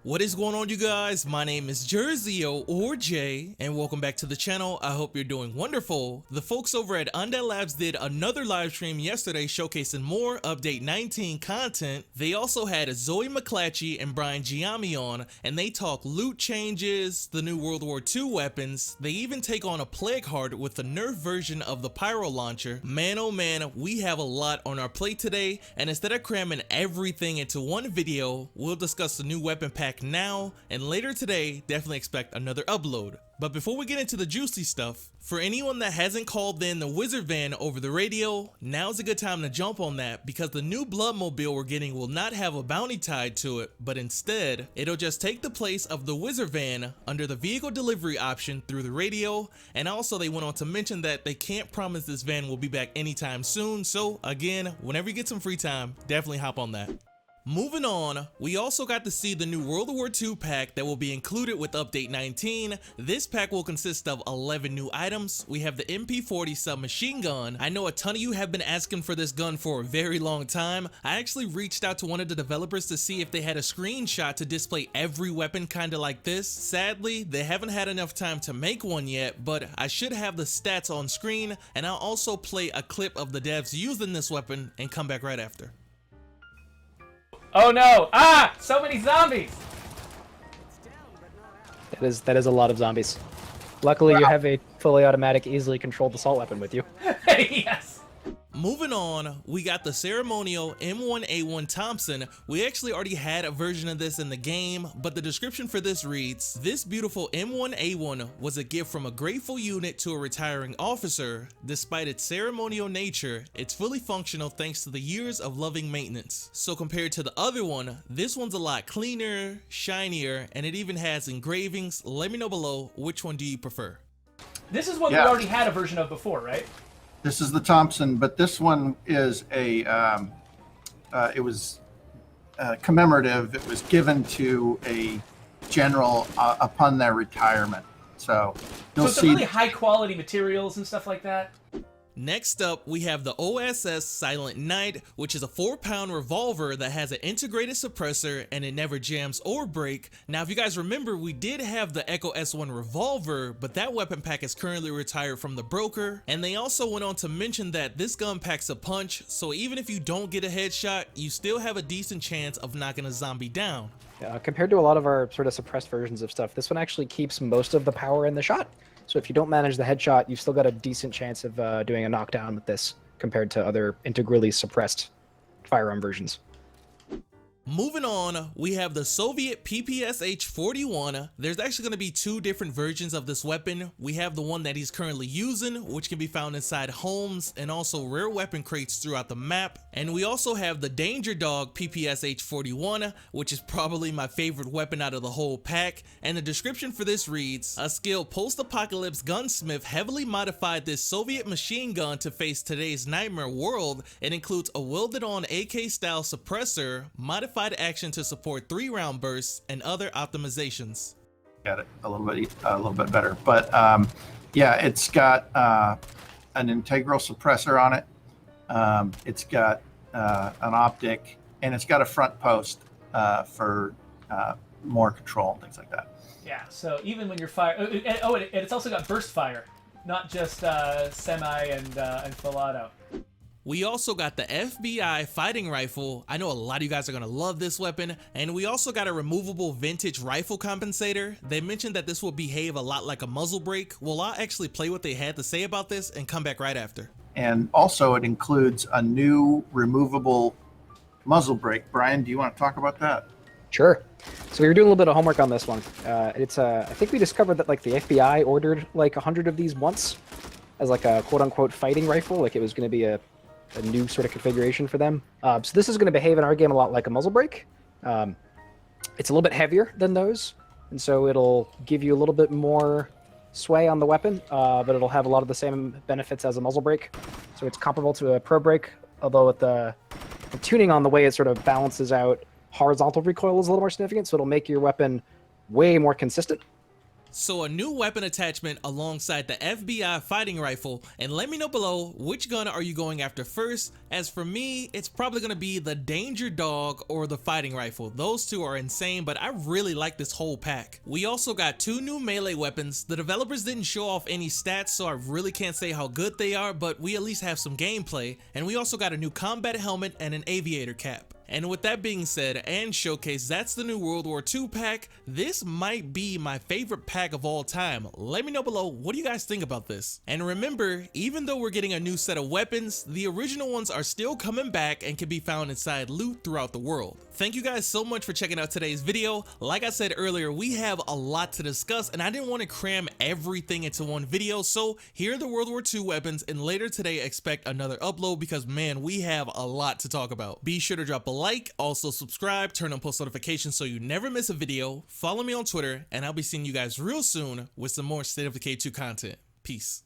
What is going on, you guys? My name is Jersey-O or Jay, and welcome back to the channel. I hope you're doing wonderful. The folks over at Undead Labs did another live stream yesterday showcasing more Update 19 content. They also had Zoe McClatchy and Brian Giammi on, and they talk loot changes, the new World War II weapons. They even take on a Plague Heart with the nerf version of the Pyro Launcher. Man, oh man, we have a lot on our plate today, and instead of cramming everything into one video, we'll discuss the new weapon pack now, and later today definitely expect another upload. But before we get into the juicy stuff, for anyone that hasn't called in the Wizard Van over the radio, now's a good time to jump on that, because the new Bloodmobile we're getting will not have a bounty tied to it, but instead it'll just take the place of the Wizard Van under the vehicle delivery option through the radio. And also they went on to mention that they can't promise this van will be back anytime soon, so again, whenever you get some free time, definitely hop on that. Moving on, we also got to see the new World War II pack that will be included with Update 19. This pack will consist of 11 new items. We have the MP40 submachine gun. I know a ton of you have been asking for this gun for a very long time. I actually reached out to one of the developers to see if they had a screenshot to display every weapon kinda like this. Sadly, they haven't had enough time to make one yet, but I should have the stats on screen, and I'll also play a clip of the devs using this weapon and come back right after. Oh no! Ah! So many zombies! That is a lot of zombies. Luckily, you have a fully automatic, easily controlled assault weapon with you. Yes! Moving on, we got the ceremonial M1A1 Thompson. We actually already had a version of this in the game, but the description for this reads, "This beautiful M1A1 was a gift from a grateful unit to a retiring officer. Despite its ceremonial nature, it's fully functional thanks to the years of loving maintenance." So compared to the other one, this one's a lot cleaner, shinier, and it even has engravings. Let me know below, which one do you prefer? This is what we already had a version of before, right? This is the Thompson, but this one is a, it was commemorative. It was given to a general upon their retirement. So you'll it's see really high quality materials and stuff like that. Next up, we have the OSS Silent Night, which is a 4-pound revolver that has an integrated suppressor and it never jams or break. Now, if you guys remember, we did have the Echo S1 revolver, but that weapon pack is currently retired from the broker. And they also went on to mention that this gun packs a punch, so even if you don't get a headshot, you still have a decent chance of knocking a zombie down. Compared to a lot of our sort of suppressed versions of stuff, this one actually keeps most of the power in the shot. So if you don't manage the headshot, you've still got a decent chance of doing a knockdown with this compared to other integrally suppressed firearm versions. Moving on, we have the Soviet PPSH41. There's actually going to be two different versions of this weapon. We have the one that he's currently using, which can be found inside homes and also rare weapon crates throughout the map. And we also have the Danger Dog PPSH41, which is probably my favorite weapon out of the whole pack. And the description for this reads, "A skilled post-apocalypse gunsmith heavily modified this Soviet machine gun to face today's nightmare world. It includes a welded-on AK-style suppressor, modified action to support 3-round bursts, and other optimizations." got it a little bit better, but yeah, it's got an integral suppressor on it. It's got an optic, and it's got a front post for more control and things like that. Yeah, so even when you're firing... Oh, and it's also got burst fire, not just semi and full auto. We also got the FBI fighting rifle. I know a lot of you guys are gonna love this weapon. And we also got a removable vintage rifle compensator. They mentioned that this will behave a lot like a muzzle brake. Well, I'll actually play what they had to say about this and come back right after. And also it includes a new removable muzzle brake. Brian, do you want to talk about that? Sure. So we were doing a little bit of homework on this one. I think we discovered that like the FBI ordered like 100 of these once as like a quote-unquote fighting rifle. Like it was going to be a new sort of configuration for them. So this is going to behave in our game a lot like a muzzle brake. It's a little bit heavier than those, and so it'll give you a little bit more sway on the weapon, but it'll have a lot of the same benefits as a muzzle brake. So it's comparable to a pro brake, although with the tuning on the way it sort of balances out, horizontal recoil is a little more significant, so it'll make your weapon way more consistent. So a new weapon attachment alongside the FBI fighting rifle, and let me know below which gun are you going after first. As for me, it's probably going to be the Danger Dog or the fighting rifle. Those two are insane, but I really like this whole pack. We also got 2 new melee weapons. The developers didn't show off any stats, so I really can't say how good they are, but we at least have some gameplay. And we also got a new combat helmet and an aviator cap. And with that being said and showcase, that's the new World War II pack. This might be my favorite pack of all time. Let me know below, what do you guys think about this? And remember, even though we're getting a new set of weapons, the original ones are still coming back and can be found inside loot throughout the world. Thank you guys so much for checking out today's video. Like I said earlier, we have a lot to discuss and I didn't want to cram everything into one video, so here are the World War II weapons, and later today expect another upload because man, we have a lot to talk about. Be sure to drop a like, also subscribe, turn on post notifications so you never miss a video, follow me on Twitter, and I'll be seeing you guys real soon with some more State of Decay 2 content. Peace.